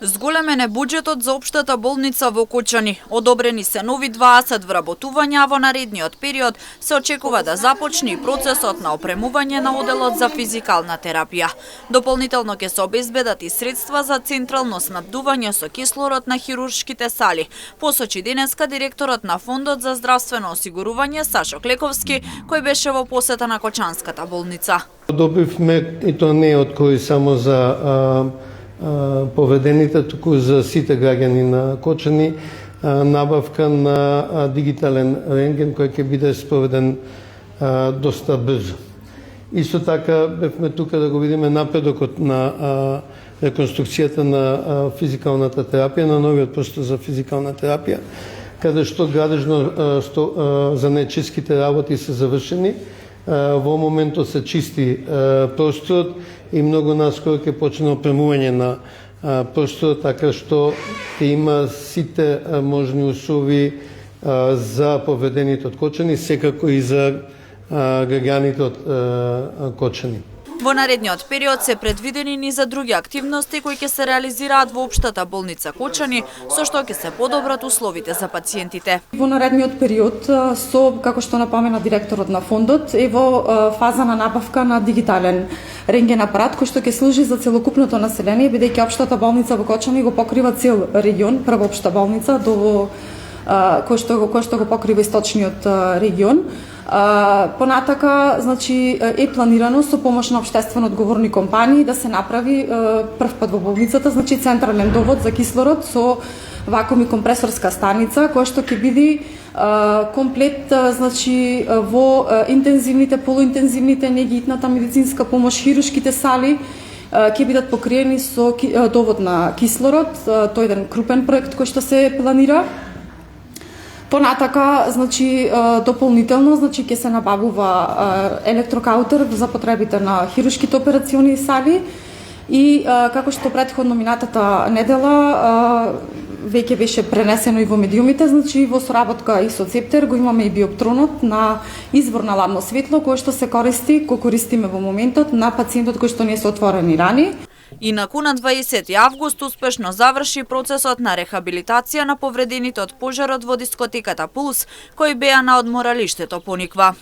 Зголемен е буџетот за општата болница во Кочани. Одобрени се нови 20 вработувања, а во наредниот период се очекува да започне и процесот на опремување на оделот за физикална терапија. Дополнително ќе се обезбедат и средства за централно снабдување со кислород на хируршките сали, посочи денеска директорот на Фондот за здравствено осигурување Сашо Клековски, кој беше во посета на Кочанската болница. Добивме, и то не од кој само за поведените, туку за сите граѓани на Кочани, набавка на дигитален рентген кој ќе биде спроведен доста брзо. Исто така бевме тука да го видиме напредокот на реконструкцијата на физикалната терапија, на новиот простор за физикална терапија, каде што градежно занечиските работи се завршени. Во моментот се чисти просторот и многу наскоро ќе почне опремување на просторот, така што ќе има сите можни услови за поведените од Кочани, секако и за граѓаните од Кочани. Во наредниот период се предвидени ни за други активности кои ќе се реализираат во општата болница Кочани, со што ќе се подобрат условите за пациентите. Во наредниот период, како што напомена директорот на фондот, е во фаза на набавка на дигитален рентген апарат кој што ќе служи за целокупното население, бидејќи општата болница во Кочани го покрива цел регион, прва општа болница кој што го покрива источниот регион. Понатака, значи, е планирано со помош на општествено одговорни компании да се направи прв пат во болницата, значи централен довод за кислород со вакуум и компресорска станица, која што ќе биде комплет, значи, во интензивните, полуинтензивните, негитната медицинска помош, хирушките сали ќе бидат покриени со довод на кислород. Тој е еден крупен проект кој што се планира. Понатака, значи, дополнително, значи, ќе се набавува електрокаутер за потребите на хирушките операциони сали и како што претходно минатата недела веќе беше пренесено и во медиумите, значи во соработка и со Цептер го имаме и биоптронот на извор на ладно светло кој што се користи, кој користиме во моментот на пациентот кој што не се отворени рани. Инаку на 20 август успешно заврши процесот на рехабилитација на повредените од пожарот во дискотеката Пулс, кои беа на одморалиштето Пониква.